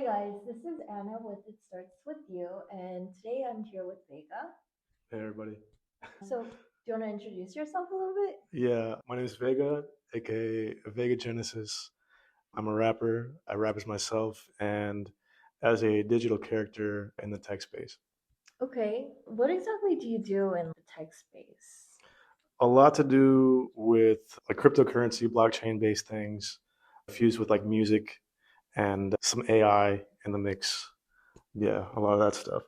guys, this is Anna with It Starts With You, and today I'm here with Vega. Hey everybody. So, do you want to introduce yourself a little bit? Yeah, my name is Vega, aka Vega Genesis. I'm a rapper. I rap as myself and as a digital character in the tech space. Okay, what exactly do you do in the tech space? A lot to do with like cryptocurrency, blockchain based things, fused with like music and some AI in the mix. Yeah, a lot of that stuff.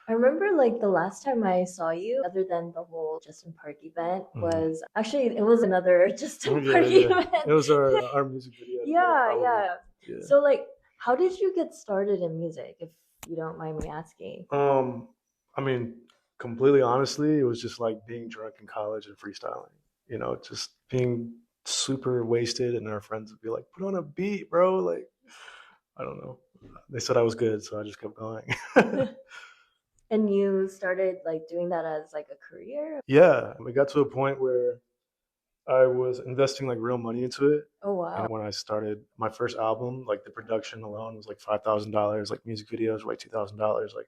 I remember like the last time I saw you, other than the whole Justin Park event, Mhm. was actually it was another Justin Yeah, Park yeah. It event. was our music video together, Yeah, probably. yeah. Yeah. So, like, how did you get started in music, if you don't mind me asking? Um, I mean, completely honestly, it was just like being drunk in college and freestyling. Just being super wasted, and our friends would be like, "Put on a beat, bro." Like, I don't know. They said I was good, so I just kept going. And you started like doing that as like a career? Yeah, we got to a point where I was investing like real money into it. Oh, wow. And when I started my first album, like the production alone was like $5,000. Like music videos were like $2,000. Like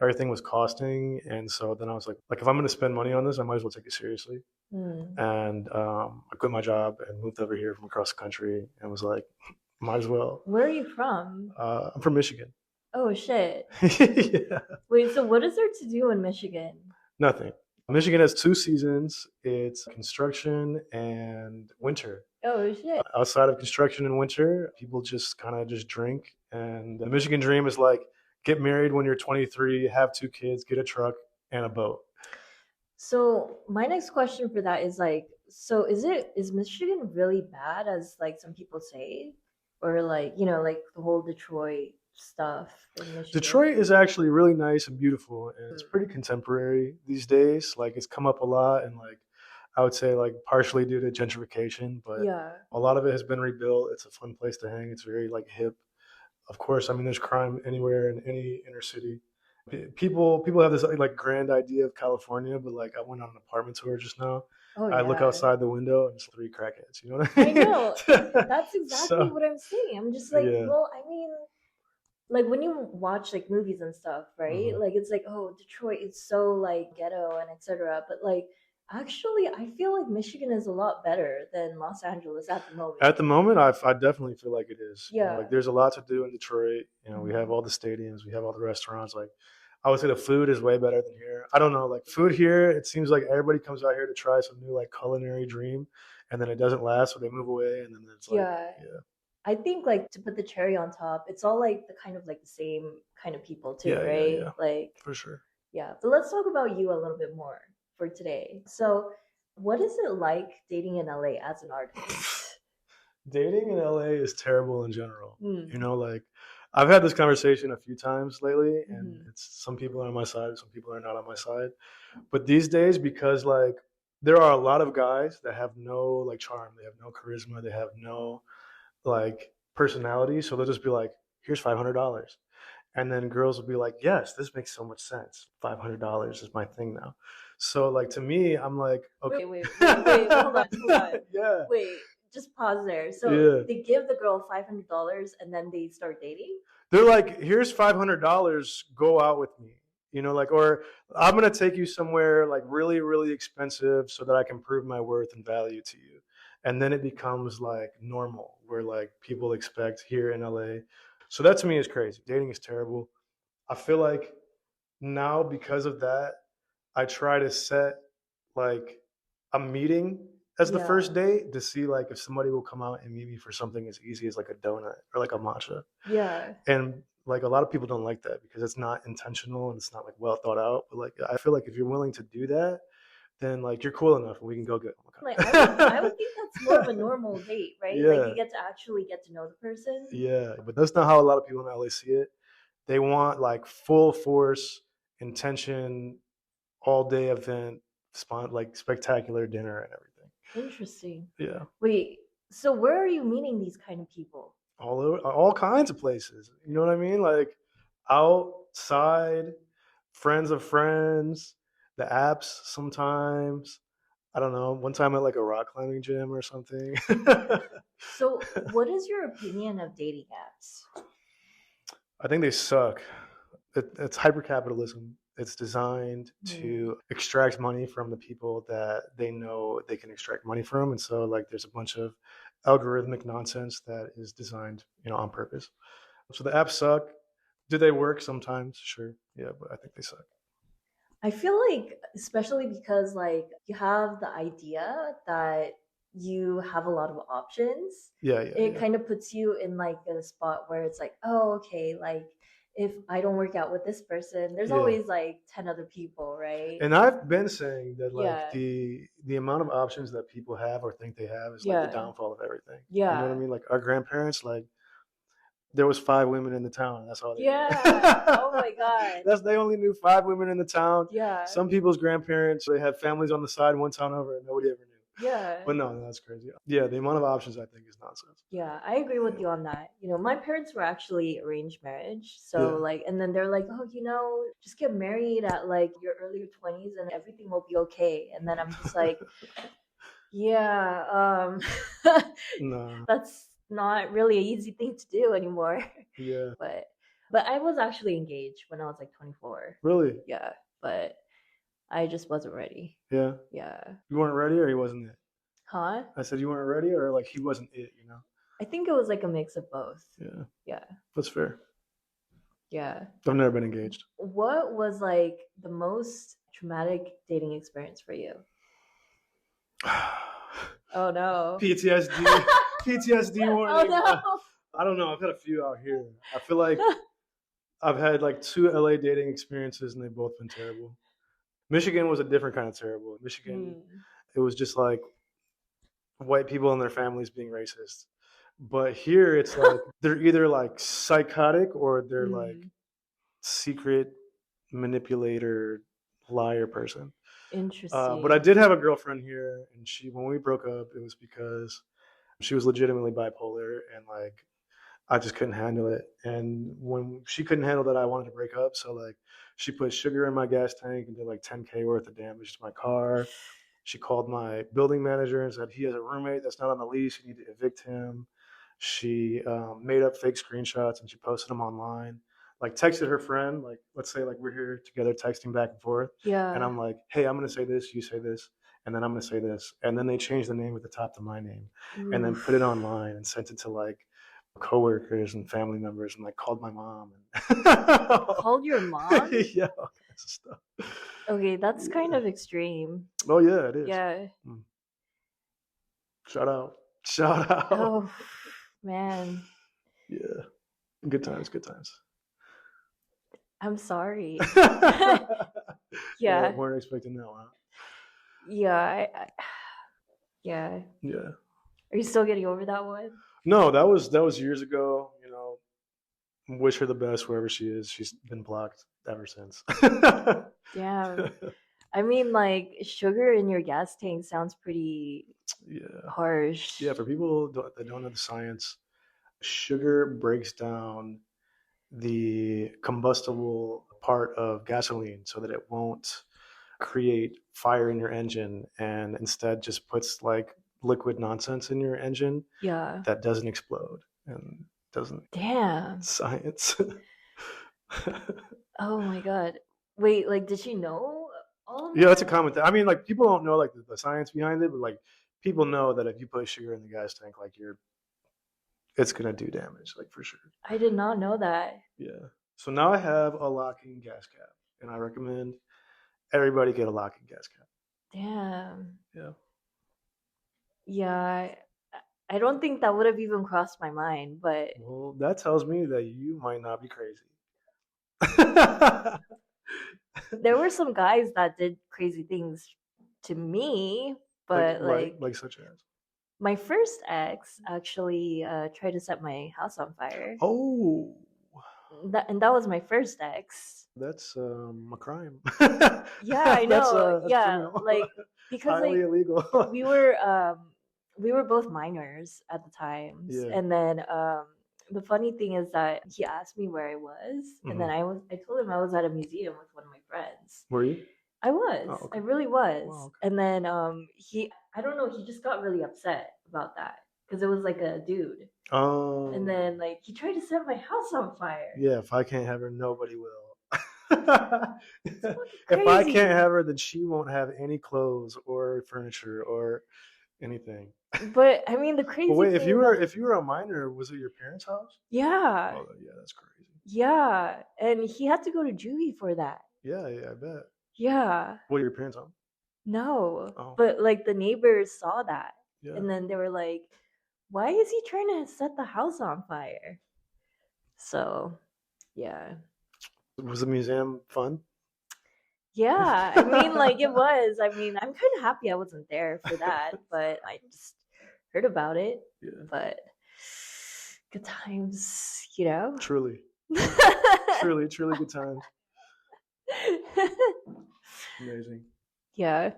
everything was costing. And so then I was like if I'm going to spend money on this, I might as well take it seriously. Hmm. And I quit my job and moved over here from across the country and was like, might as well. Where are you from? I'm from Michigan. Oh, shit. Yeah, Wait, so what is there to do in Michigan? nothing. Michigan has two seasons. It's construction and winter. Oh, shit. Outside of construction and winter, people just kind of just drink. And the Michigan dream is like get married when you're 23, have two kids, get a truck and a boat. So my next question for that is like, so is Michigan really bad as like some people say? Or like, like the whole Detroit stuff in Michigan? Detroit is actually really nice and beautiful, and it's Hmm. pretty contemporary these days. Like it's come up a lot, and like I would say like partially due to gentrification, but Yeah. a lot of it has been rebuilt. It's a fun place to hang. It's very like hip. Of course, I mean there's crime anywhere in any inner city. People have this like grand idea of California, but like I went on an apartment tour just now. Oh, I look yeah. outside the window and it's three crackheads. You know what I I mean? know. That's exactly So what I'm saying. I'm just like, yeah. well, I mean, like when you watch like movies and stuff, right? Mhm. Like it's like, oh, Detroit is so like ghetto and etc. But like actually I feel like Michigan is a lot better than Los Angeles at the moment. At the moment, I definitely feel like it is. Like Yeah. there's a lot to do in Detroit. We have Mhm. all the stadiums, we have all the restaurants. Like I would say the food is way better than here. I don't know, like food here, it seems like everybody comes out here to try some new like culinary dream, and then it doesn't last, so they move away, and then it's like, Yeah. yeah, I think like to put the cherry on top, it's all like the kind of like the same kind of people too, yeah, yeah, right? yeah, Like for sure. yeah. But let's talk about you a little bit more for today. So, what is it like dating in LA as an artist? Dating in LA is terrible in general. Hmm. Like I've had this conversation a few times lately, and Hmm. it's some people are on my side, some people are not on my side. But these days, because like there are a lot of guys that have no like charm, they have no charisma, they have no like personality, so they'll just be like, "Here's $500," and then girls will be like, "Yes, this makes so much sense. $500 is my thing now." So like to me, I'm like, okay, Wait. Hold on, hold on. yeah, Wait, just pause there. So yeah. they give the girl $500 and then they start dating? They're like, here's $500, go out with me. Like, or I'm gonna take you somewhere like really, really expensive so that I can prove my worth and value to you. And then it becomes like normal, where like people expect here in LA. So that to me is crazy. Dating is terrible. I feel like now because of that, I try to set like a meeting as the Yeah. first date to see like if somebody will come out and meet me for something as easy as like a donut or like a matcha. Yeah. And like a lot of people don't like that because it's not intentional and it's not like well thought out. But like I feel like if you're willing to do that, then like you're cool enough and we can go get Like I would think that's more of a okay. normal date, right? Like Yeah, you get to actually get to know the person. yeah. But that's not how a lot of people in LA see it. They want like full force, intention, all day event, like spectacular dinner and everything. Interesting. Yeah. Wait, so where are you meeting these kind of people? All over, all kinds of places. You know what I mean? Like outside, friends of friends, the apps sometimes. I don't know. One time at like a rock climbing gym or something. So, what is your opinion of dating apps? I think they suck. It's hypercapitalism. It's designed Mm. to extract money from the people that they know they can extract money from, and so like there's a bunch of algorithmic nonsense that is designed, on purpose. So the apps suck. Do they work sometimes? Sure, yeah, but I think they suck. I feel like, especially because like you have the idea that you have a lot of options, Yeah, yeah, it yeah, kind of puts you in like a spot where it's like, oh, okay, like if I don't work out with this person, there's yeah. always like 10 other people, right? And I've been saying that like Yeah, the amount of options that people have or think they have is like the yeah, downfall of everything. You know what I yeah, mean? Like our grandparents, like there was 5 women in the town. That's all they knew. yeah. Oh my God. They only knew 5 women in the town. Yeah, Some people's grandparents they had families on the side one town over, and nobody ever knew. yeah. But no, that's crazy. Yeah, the amount of options I think is nonsense. Yeah, I agree with Yeah, you on that. My parents were actually arranged marriage. So yeah. like and then they're like, "Oh, just get married at like your earlier 20s and everything will be okay." And then I'm just like, "Yeah, Nah. that's not really an easy thing to do anymore." Yeah. But but I was actually engaged when I was like 24. Really? Yeah, but I just wasn't ready. Yeah. Yeah. You weren't ready, or he wasn't it? Huh? I said you weren't ready, or like he wasn't it. I think it was like a mix of both. Yeah, Yeah. that's fair. Yeah. I've never been engaged. What was like the most traumatic dating experience for you? Oh no. PTSD. PTSD Oh warning. no. I don't know. I've had a few out here. I feel like I've had like 2 LA dating experiences, and they've both been terrible. Michigan was a different kind of terrible. Michigan, Hmm. it was just like white people and their families being racist. But here, it's like they're either like psychotic or they're like Mm, secret manipulator, liar person. But I interesting. did have a girlfriend here, and when we broke up, it was because she was legitimately bipolar, and like I just couldn't handle it. And when she couldn't handle that, I wanted to break up. So like she put sugar in my gas tank and did like 10K worth of damage to my car. She called my building manager and said he has a roommate that's not on the lease. You need to evict him. She made up fake screenshots and she posted them online. Like texted her friend, like let's say like we're here together texting back and forth, and Yeah. I'm like, hey, I'm gonna say this, you say this, and then I'm gonna say this, and then they changed the name at the top to my name, and then put it Oof. online and sent it to like coworkers and family members, and like called my mom and Called your mom? yeah, all kinds of stuff. Okay, that's kind Yeah. of extreme. Oh yeah, it is. Yeah. Mm. Shout out. Shout out. Oh, man. Yeah. Good times, good times. I'm sorry. Yeah, Yeah. weren't expecting that one. Yeah. Yeah. Yeah. Are you still getting over that one? No, that was years ago. Wish her the best wherever she is. She's been blocked ever since. Damn. I mean, like, sugar in your gas tank sounds pretty Yeah. harsh. Yeah, for people that don't know the science, sugar breaks down the combustible part of gasoline so that it won't create fire in your engine and instead just puts like liquid nonsense in your engine Yeah. that doesn't explode and doesn't Damn. science. Oh my God. Wait, like, did she know all of Yeah, that's a that? common thing. I mean, like people don't know like the science behind it, but like people know that if you put sugar in the gas tank, like it's gonna do damage, like for sure. I did not know that. Yeah. So now I have a locking gas cap, and I recommend everybody get a locking gas cap. Damn. Yeah. Yeah. I don't think that would have even crossed my mind, but Well, that tells me that you might not be crazy. there were some guys that did crazy things to me, like but like like like such as. my first ex actually tried to set my house on fire. Oh, That was my first ex. that's a crime. Yeah, I know. That's Yeah, criminal. like because Highly like illegal. we were um we were both minors at the times, Yeah. and then the funny thing is that he asked me where I was, and then Hmm. I told him I was at a museum with one of my friends. Were you? Oh, I okay. really was. Wow. Okay. And then I don't know, he just got really upset about that because it was like a dude. And Oh, then like he tried to set my house on fire. yeah. If I can't have her, nobody will. It's fucking If I can't crazy. have her, then she won't have any clothes or furniture or anything. But I mean, the But crazy wait, thing is that if you were a minor, was it your parents' house? yeah, Oh, yeah, that's crazy. yeah, and he had to go to juvie for that. Yeah, yeah, I bet. Yeah, What are your parents home? no, Oh, but like the neighbors saw that, yeah. and then they were like, "Why is he trying to set the house on fire?" So, yeah. Was the museum fun? Yeah, I mean, like it was. I mean, I'm kind of happy I wasn't there for that, but I just heard about it. Yeah, But good times, you know? truly, truly, truly good times. Amazing. Yeah.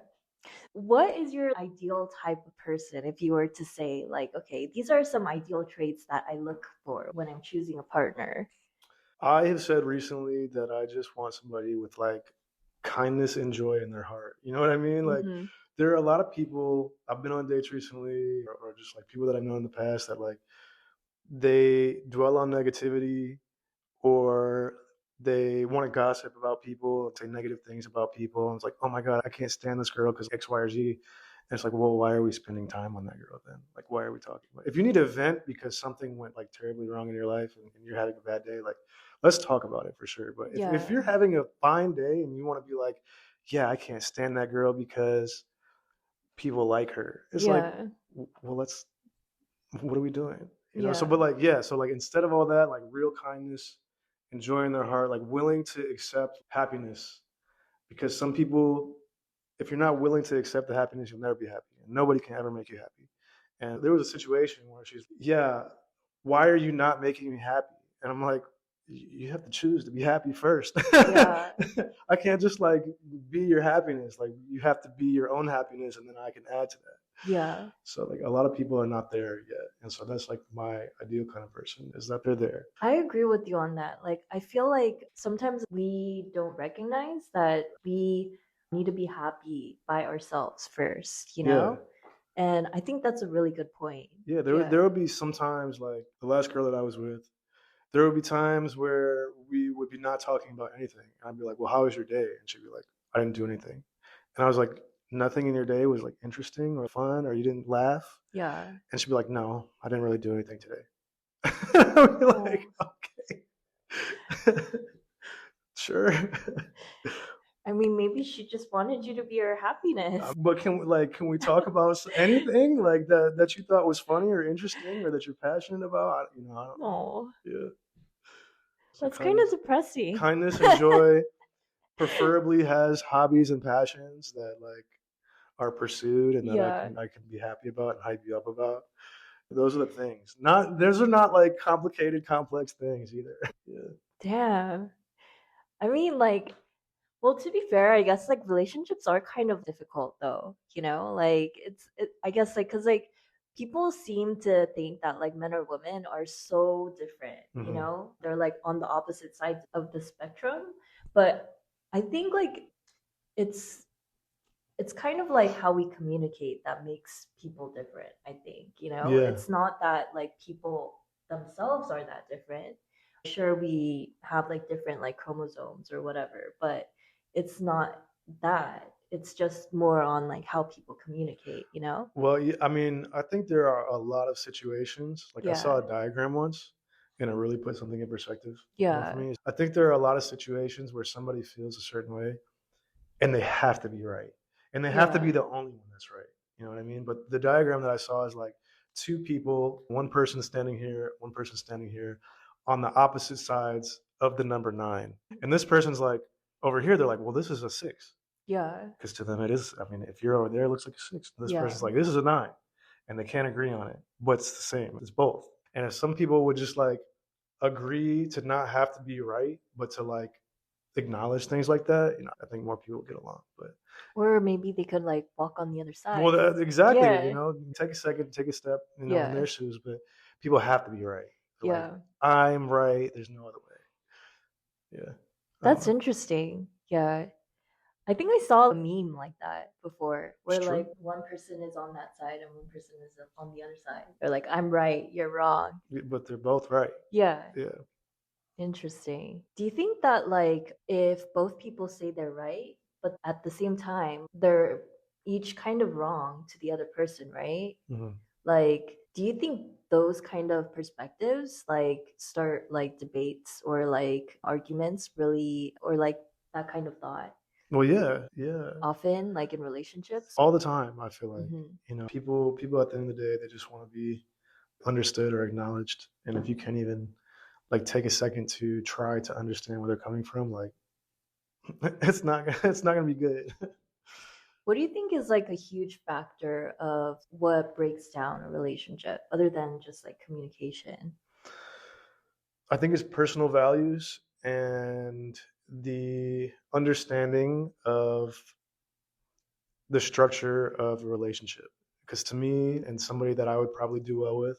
What is your ideal type of person if you were to say, like, okay, these are some ideal traits that I look for when I'm choosing a partner? I have said recently that I just want somebody with like kindness and joy in their heart. You know what I mean? Like, Mm-hmm. there are a lot of people I've been on dates recently, or just like people that I've known in the past that like they dwell on negativity, or they want to gossip about people and say negative things about people. And it's like, oh my God, I can't stand this girl because X, Y, or Z. And it's like, well, why are we spending time on that girl then? Like, why are we talking about it? If you need to vent because something went like terribly wrong in your life, and you're having a bad day, like, let's talk about it for sure. But if Yeah. you're having a fine day and you want to be like, yeah, I can't stand that girl because people like her, it's like, Yeah. well, let's, what are we doing? You know, so, Yeah. but like, yeah, so like instead of all that, like real kindness, enjoying their heart, like willing to accept happiness. Because some people, if you're not willing to accept the happiness, you'll never be happy. And nobody can ever make you happy. And there was a situation where she's, yeah, why are you not making me happy? And I'm like, you have to choose to be happy first. Yeah. I can't just like be your happiness. Like, you have to be your own happiness, and then I can add to that. Yeah. So like a lot of people are not there yet. And so that's like my ideal kind of person, is that they're there. I agree with you on that. Like, I feel like sometimes we don't recognize that we need to be happy by ourselves first, you Yeah. know? And I think that's a really good point. Yeah, Yeah. there would be sometimes, like the last girl that I was with, there would be times where we would be not talking about anything. And I'd be like, well, how was your day? And she'd be like, I didn't do anything. And I was like, nothing in your day was like interesting or fun, or you didn't laugh? Yeah. And she'd be like, no, I didn't really do anything today. I'd be like, Oh, okay, sure. I mean, maybe she just wanted you to be her happiness. But can we talk about anything like that you thought was funny or interesting or that you're passionate about? I don't know. Oh, Yeah. So that's kind of kindness, depressing. kindness and joy, preferably has hobbies and passions that like are pursued and that Yeah. I can be happy about and hype you up about. Those are the things. Not those are not like complicated, complex things either. Yeah. Damn. I mean, like, well, to be fair, I guess like relationships are kind of difficult though, you know? Like I guess like cuz like people seem to think that like men or women are so different, you Hmm. know? They're like on the opposite sides of the spectrum, but I think like it's it's kind of like how we communicate that makes people different, I think, you know? Yeah. It's not that like people themselves are that different. Sure, we have like different like chromosomes or whatever, but it's not that. It's just more on like how people communicate, you know? Well, yeah, I mean, I think there are a lot of situations. Like I saw Yeah. a diagram once, and it really put something in perspective, for Yeah. me. I think there are a lot of situations where somebody feels a certain way, and they have to be right, and they have to be Yeah. the only one that's right. You know what I mean? But the diagram that I saw is like two people, one person standing here, one person standing here, on the opposite sides of the number nine. And this person's like over here. They're like, well, this is a six, Yeah. because to them it is. I mean, if you're over there, it looks like a six. And this Yeah. person's like, this is a nine, and they can't agree on it, but it's the same. It's both. And if some people would just like agree to not have to be right, but to like acknowledge things like that, I think more people would get along. But Or maybe they could like walk on the other well, side. exactly. Yeah. Take a second, take a step, in Yeah. their shoes. But people have to be right. Like, Yeah. I'm right. There's no other way. Yeah, I don't That's know. interesting. Yeah. I think I saw a meme like that before, It's where like true. one person is on that side and one person is on the other side. They're like, I'm right, you're wrong. But they're both right. Yeah, Yeah. interesting. Do you think that like if both people say they're right, but at the same time they're each kind of wrong to the other person, right? Hmm. Like, do you think those kind of perspectives like start like debates or like arguments really, or like that kind of thought Well, yeah, yeah. often like in relationships? All the time, I feel like, Hmm. people at the end of the day, they just want to be understood or acknowledged. And if you can't even like take a second to try to understand where they're coming from, like it's not gonna be good. What do you think is like a huge factor of what breaks down a relationship other than just like communication? I think it's personal values and the understanding of the structure of a relationship. Because to me, and somebody that I would probably do well with,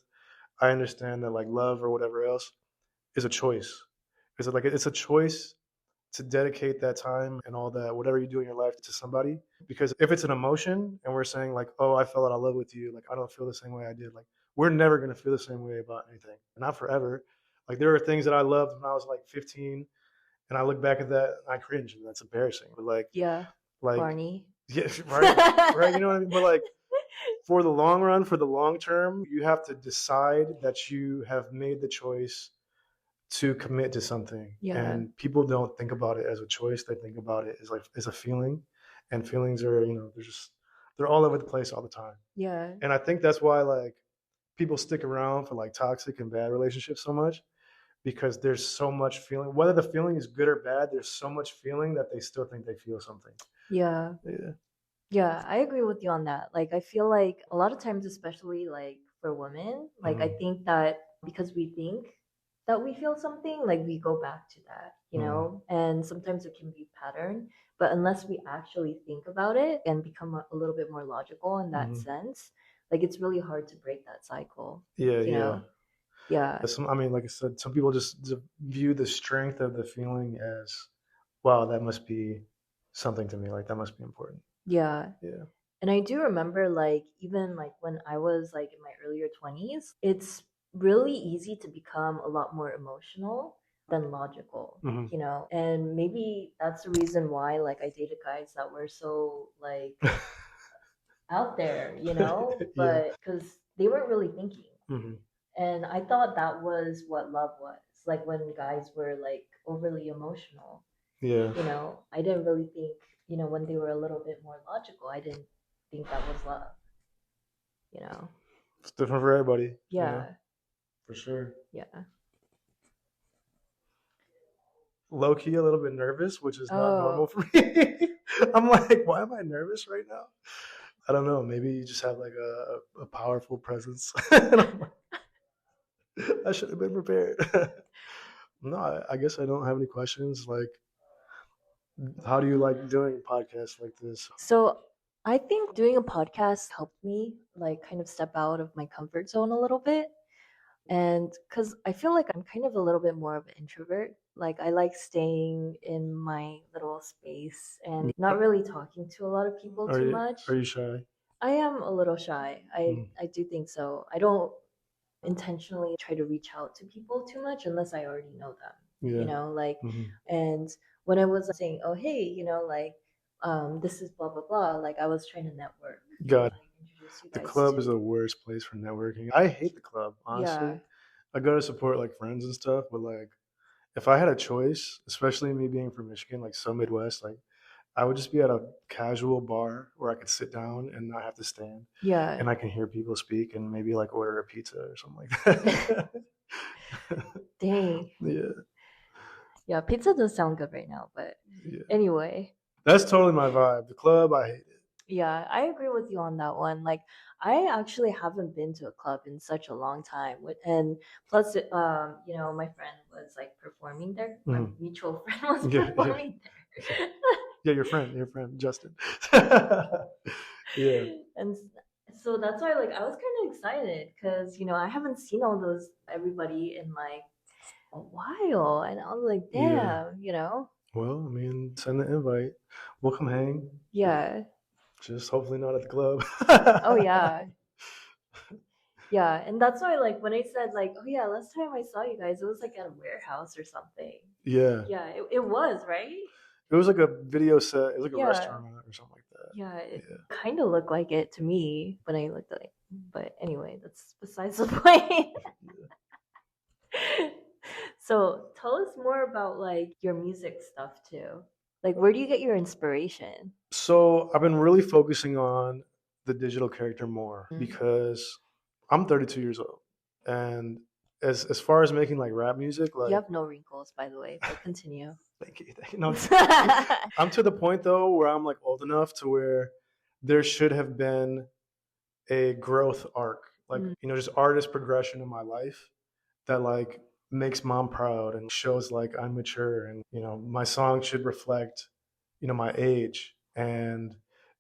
I understand that like love or whatever else is a choice. It's a choice to dedicate that time and all that whatever you do in your life to somebody. Because if it's an emotion and we're saying like, oh, I fell out of love with you, like I don't feel the same way I did, like we're never going to feel the same way about anything, not forever. Like there are things that I loved when I was like 15, and I look back at that and I cringe, and that's embarrassing. But Yeah, like Barney. yeah, right, right, you know what I mean. But like for the long run, for the long term, you have to decide that you have made the choice to commit to something. Yeah, And people don't think about it as a choice, they think about it as like as a feeling. And feelings are, they're all over the place all the time. yeah, And I think that's why like people stick around for like toxic and bad relationships so much, because there's so much feeling. Whether the feeling is good or bad, there's so much feeling that they still think they feel something. yeah. Yeah. Yeah, I agree with you on that. Like, I feel like a lot of times, especially like for women, like, I Hmm. think that because we think that we feel something, like, we go back to that, you Hmm. know? And sometimes it can be pattern, but unless we actually think about it and become a little bit more logical in that Hmm. sense, like, it's really hard to break that cycle, Yeah, you yeah. know? Yeah, I mean, like I said, some people just view the strength of the feeling as, wow, that must be something to me. Like that must be important. yeah. Yeah. And I do remember, like, even like when I was like in my earlier 20s, it's really easy to become a lot more emotional than logical, Hmm. you know? And maybe that's the reason why, like, I dated guys that were so, like, out there, you know? Yeah. But because they weren't really thinking. Hmm. And I thought that was what love was. Like, when guys were, like, overly emotional, Yeah. you know? I didn't really think, you know, when they were a little bit more logical, I didn't think that was love, you know? It's different for everybody, Yeah, for sure. yeah. Low key, a little bit nervous, which is not normal Oh, for me. I'm like, why am I nervous right now? I don't know. Maybe you just have like a powerful presence. And I'm like, I should have been prepared. No, I guess I don't have any questions. Like, how do you like doing podcasts like this? so I think doing a podcast helped me like kind of step out of my comfort zone a little bit. And because I feel like I'm kind of a little bit more of an introvert. Like I like staying in my little space and not really talking to a lot of people Are too you much. are you shy? I am a little shy. Mm. I do think so. I don't intentionally try to reach out to people too much unless I already know them, you Yeah. know, like, Hmm. and when I was saying, oh, hey, you know, like, this is blah, blah, blah, like, I was trying to network and God, like introduce you the guys club is to, the worst place for networking. I hate the club, yeah, honestly. I go to support like friends and stuff, but like if I had a choice, especially me being from Michigan, like so Midwest, like I would just be at a casual bar where I could sit down and not have to stand, yeah. and I can hear people speak and maybe like order a pizza or something like that. Dang. Yeah, Yeah, pizza does sound good right now, but yeah. anyway, That's totally my vibe. The club, I hate it. yeah, I agree with you on that one. Like, I actually haven't been to a club in such a long time. And plus, you know, my friend was like performing there. My Mhm. mutual friend was Yeah, yeah, performing yeah. there. Yeah, your friend, Justin. Yeah, And so that's why, like, I was kind of excited because, you know, I haven't seen all those, everybody in like a while. And I was like, yeah. damn, you know? Well, I mean, send the invite. We'll come hang. Yeah. Just hopefully not at the club. Oh yeah. Yeah, and that's why like when I said like, oh yeah, last time I saw you guys, it was like at a warehouse or something. Yeah. Yeah, it was, right? It was like a video set. It was like a Yeah. restaurant or something like that. Yeah, it Yeah. kind of looked like it to me when I looked at it. But anyway, that's besides the point. So tell us more about like your music stuff too. Like, where do you get your inspiration? So I've been really focusing on the digital character more Mm. because I'm 32 years old, and as far as making like rap music, You like have no wrinkles, by the way, but continue. thank you, thank you. No, I'm to the point though where I'm like old enough to where there should have been a growth arc, like Mm. just artist progression in my life that like makes mom proud and shows like I'm mature, and my song should reflect my age. And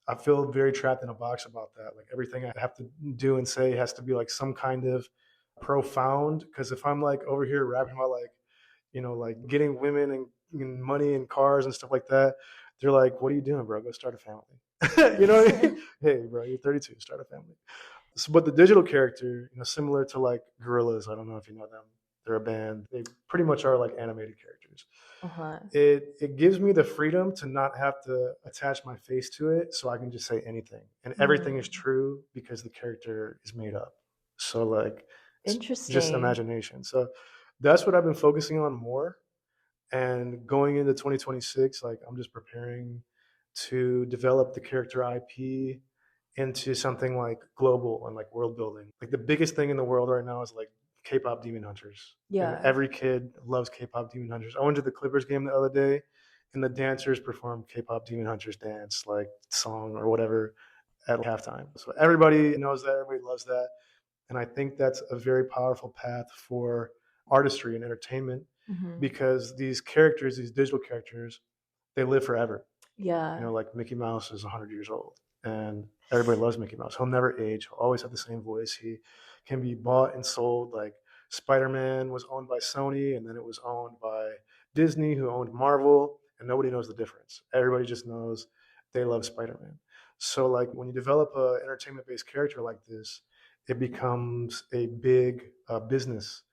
I feel very trapped in a box about that. Like everything I have to do and say has to be like some kind of profound, because if I'm like over here rapping about like like getting women and money and cars and stuff like that, they're like, what are you doing, bro? Go start a family. You know what I mean? Hey bro, you're 32, start a family. So, but the digital character, similar to like Gorillas, I don't know if you know them. They're a band. They pretty much are like animated characters. Uh-huh. It gives me the freedom to not have to attach my face to it, so I can just say anything, and everything is Mm. true because the character is made up. So like it's just Interesting. imagination. So that's what I've been focusing on more. And going into 2026, like I'm just preparing to develop the character IP into something like global and like world building. Like the biggest thing in the world right now is like K-pop Demon Hunters, and Yeah. every kid loves K-pop Demon Hunters. I went to the Clippers game the other day, and the dancers performed K-pop Demon Hunters dance, like song or whatever, at halftime. So everybody knows that, everybody loves that, and I think that's a very powerful path for artistry and entertainment, Hmm. because these characters, these digital characters, they live forever. Yeah. Like Mickey Mouse is 100 years old, and everybody loves Mickey Mouse. He'll never age. He'll always have the same voice. He can be bought and sold. Like Spider Man was owned by Sony, and then it was owned by Disney, who owned Marvel, and nobody knows the difference. Everybody just knows they love Spider Man. So, like, when you develop a entertainment based character like this, it becomes a big business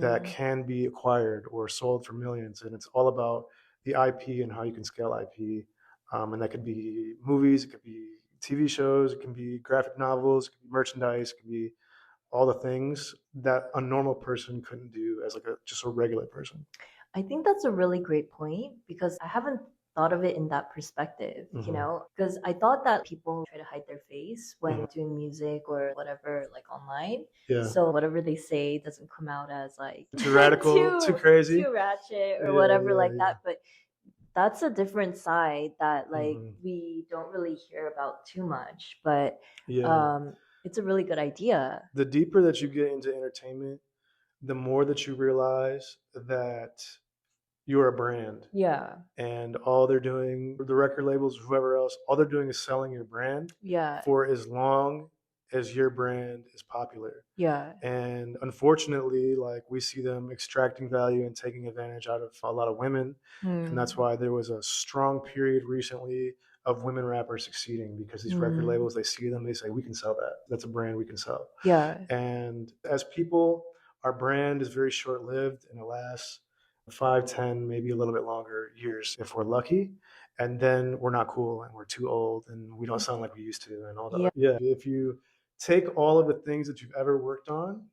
that Mm. can be acquired or sold for millions. And it's all about the IP and how you can scale IP. And that could be movies, it could be TV shows, it can be graphic novels, it could be merchandise, it could be all the things that a normal person couldn't do as like just a regular person. I think that's a really great point because I haven't thought of it in that perspective, Mm-hmm. because I thought that people try to hide their face Mm-hmm. when doing music or whatever, like online. Yeah. So whatever they say doesn't come out as like Too radical, too crazy. too ratchet or Yeah, whatever yeah, like yeah. that. But that's a different side that like Mm-hmm. we don't really hear about too much. But Yeah. um, it's a really good idea. The deeper that you get into entertainment, the more that you realize that you're a brand, Yeah, and all they're doing, the record labels, whoever else, all they're doing is selling your brand yeah, for as long as your brand is popular. yeah. And unfortunately, like we see them extracting value and taking advantage out of a lot of women. And that's Hmm. why there was a strong period recently of women rappers succeeding, because these record Hmm. labels, they see them, they say, we can sell that. That's a brand we can sell. Yeah. And as people, our brand is very short lived, and it lasts 5, 10, maybe a little bit longer years if we're lucky. And then we're not cool and we're too old and we don't sound like we used to and all Yeah. that. Yeah. If you take all of the things that you've ever worked on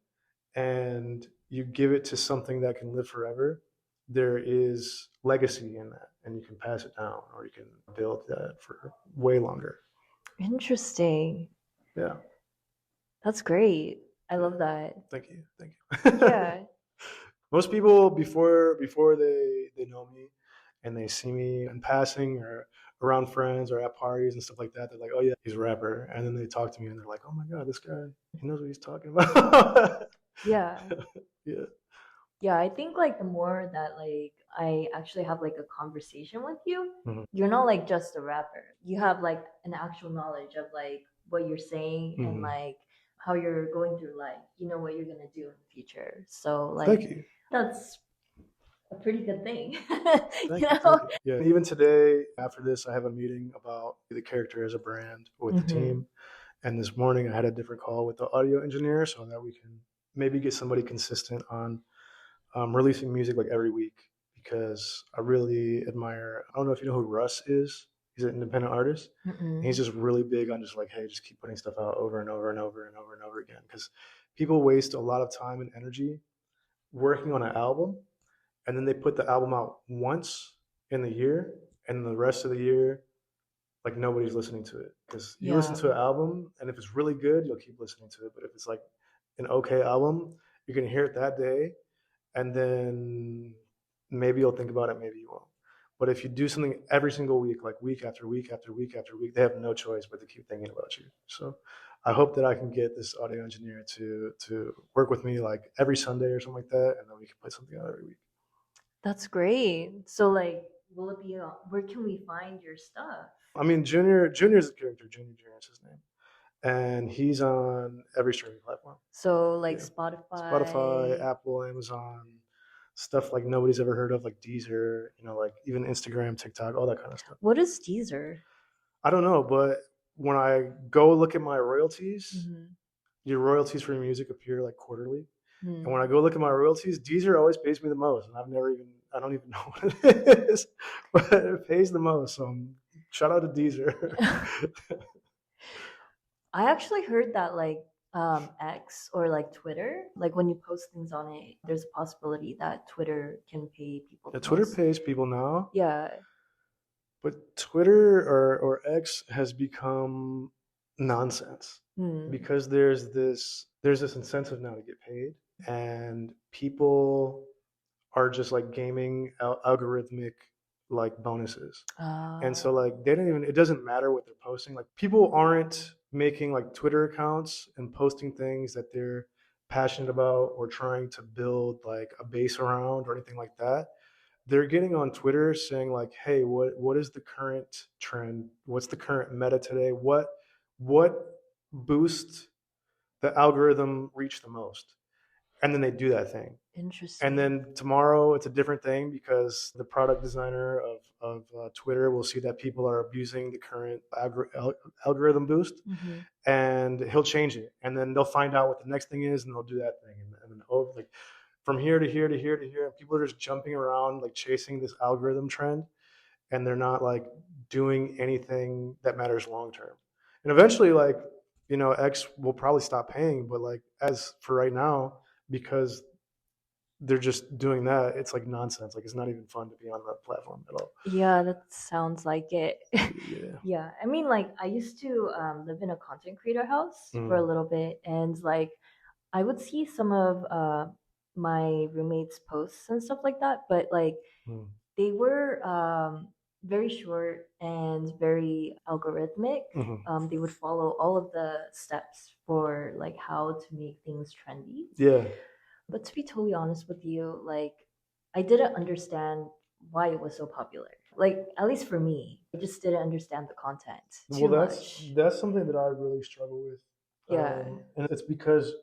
and you give it to something that can live forever, there is legacy in that, and you can pass it down or you can build that for way longer. Interesting. Yeah. That's great. I Yeah. love that. Thank you. Thank you. Yeah. Most people before they know me and they see me in passing or around friends or at parties and stuff like that, they're like, "Oh yeah, he's a rapper," and then they talk to me and they're like, "Oh my god, this guy, he knows what he's talking about." Yeah. Yeah. Yeah. I think like the more that like I actually have like a conversation with you, Mhm. you're not like just a rapper. You have like an actual knowledge of like what you're saying and Mhm. like how you're going through life. You know what you're gonna do in the future. So Thank like you. that's a pretty good thing. Thank You you, thank know? you. Yeah, even today after this, I have a meeting about the character as a brand with the Hmm. team. And this morning, I had a different call with the audio engineer so that we can maybe get somebody consistent on releasing music like every week because I really admire. I don't know if you know who Russ is. He's an independent artist. And he's Mm-mm. just really big on just like, hey, just keep putting stuff out over and over and over and over and over again. Because people waste a lot of time and energy working on an album, and then they put the album out once in the year, and the rest of the year, like nobody's listening to it. Because you listen Yeah. to an album, and if it's really good, you'll keep listening to it. But if it's like an okay album, you're gonna hear it that day, and then maybe you'll think about it, maybe you won't. But if you do something every single week, like week after week after week after week, they have no choice but to keep thinking about you. So I hope that I can get this audio engineer to work with me like every Sunday or something like that, and then we can put something out every week. That's great. So like, will it be where can we find your stuff? I mean, Junior's the character. Junior is his name, and he's on every streaming platform. So like Yeah, Spotify, Spotify. Apple, Amazon, stuff like nobody's ever heard of, like Deezer. You know, like even Instagram, TikTok, all that kind of stuff. What is Deezer? I don't know, but when I go look at my royalties, Mm-hmm. your royalties for your music appear like quarterly. And when I Hmm. go look at my royalties, Deezer always pays me the most, and I don't even know what it is, but it pays the most. So shout out to Deezer. I actually heard that like X or like Twitter, like when you post things on it, there's a possibility that Twitter can pay people Yeah, the Twitter most. pays people now, Yeah. but Twitter or X has become nonsense Hmm. because there's this incentive now to get paid, and people are just like gaming algorithmic like bonuses. And so Uh, like they don't even, it doesn't matter what they're posting. Like people aren't making like Twitter accounts and posting things that they're passionate about or trying to build like a base around or anything like that. They're getting on Twitter saying like, hey, what is the current trend? What's the current meta today? What boosts the algorithm reach the most? And then they do that thing. And Interesting. then tomorrow it's a different thing because the product designer of Twitter will see that people are abusing the current algorithm boost, Hmm. and he'll change it. And then they'll find out what the next thing is, and they'll do that thing. And then over like from here to here to here to here, and people are just jumping around like chasing this algorithm trend, and they're not like doing anything that matters long term. And eventually, like X will probably stop paying, but like as for right now, because they're just doing that, it's like nonsense. Like it's not even fun to be on that platform at all. Yeah, that sounds like it. Yeah. Yeah, I mean, like I used to live in a content creator house for a Mm, little bit, and like I would see some of my roommates' posts and stuff like that, but like mm, they were very short and very algorithmic. mhm. They would follow all of the steps for like how to make things trendy. Yeah. But to be totally honest with you, like I didn't understand why it was so popular. Like at least for me, I just didn't understand the content Well, too that's much. that's something that I really struggle with, Yeah, and it's because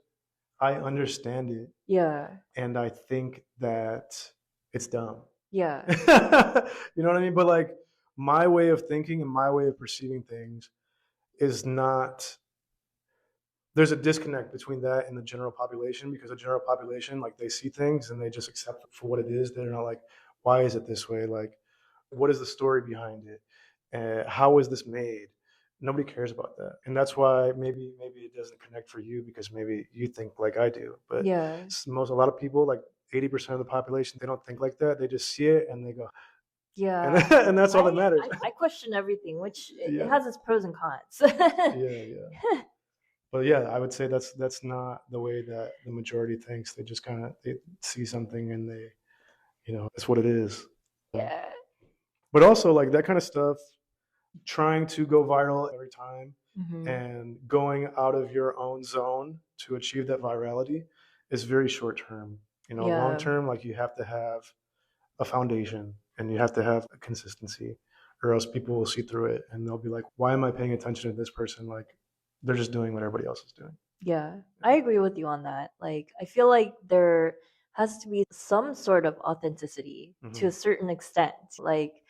I understand it, yeah, and I think that it's dumb. yeah, You know what I mean? But like my way of thinking and my way of perceiving things is not. There's a disconnect between that and the general population because the general population, like they see things and they just accept it for what it is. They're not like, why is it this way? Like, what is the story behind it? How is this made? Nobody cares about that, and that's why maybe it doesn't connect for you because maybe you think like I do. But yeah. a lot of people, like 80% of the population, they don't think like that. They just see it and they go, and Yeah, and that's all that I, matters. I question everything, which it Yeah, has its pros and cons. yeah. But yeah, I would say that's not the way that the majority thinks. They just kind of they see something and they, it's what it is. Yeah. But also like that kind of stuff, trying to go viral every time Hmm. and going out of your own zone to achieve that virality is very short term. Long Yeah. term, like you have to have a foundation and you have to have a consistency, or else people will see through it and they'll be like, "Why am I paying attention to this person? Like, they're just doing what everybody else is doing." Yeah. I agree with you on that. Like, I feel like there has to be some sort of authenticity to a certain extent, like,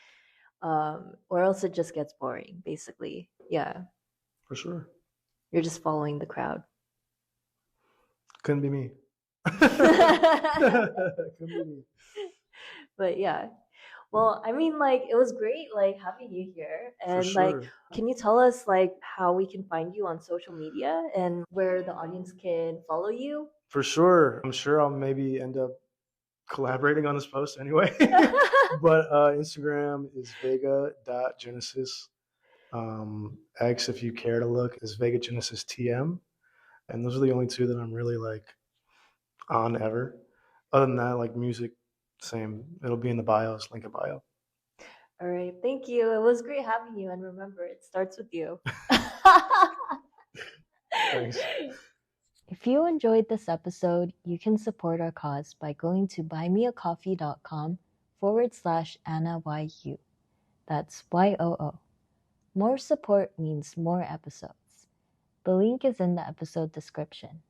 or else it just gets boring, basically. Yeah, For sure. you're just following the crowd. Couldn't be me. Couldn't be me. But yeah, well, I mean, like, it was great, like, having you here. For And like, sure. can you tell us like how we can find you on social media and where the audience can follow you? For sure. I'm sure I'll maybe end up collaborating on this post anyway. But Instagram is vega.genesis. X, if you care to look, is Vega Genesis TM. And those are the only two that I'm really like on ever. Other than that, like music, same. It'll be in the bios, link in bio. All right, thank you. It was great having you. And remember, it starts with you. Thanks. If you enjoyed this episode, you can support our cause by going to buymeacoffee.com/AnnaYU. That's YOO. More support means more episodes. The link is in the episode description.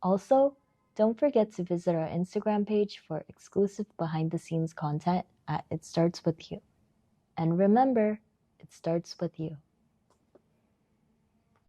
Also, don't forget to visit our Instagram page for exclusive behind-the-scenes content at It Starts With You. And remember, it starts with you.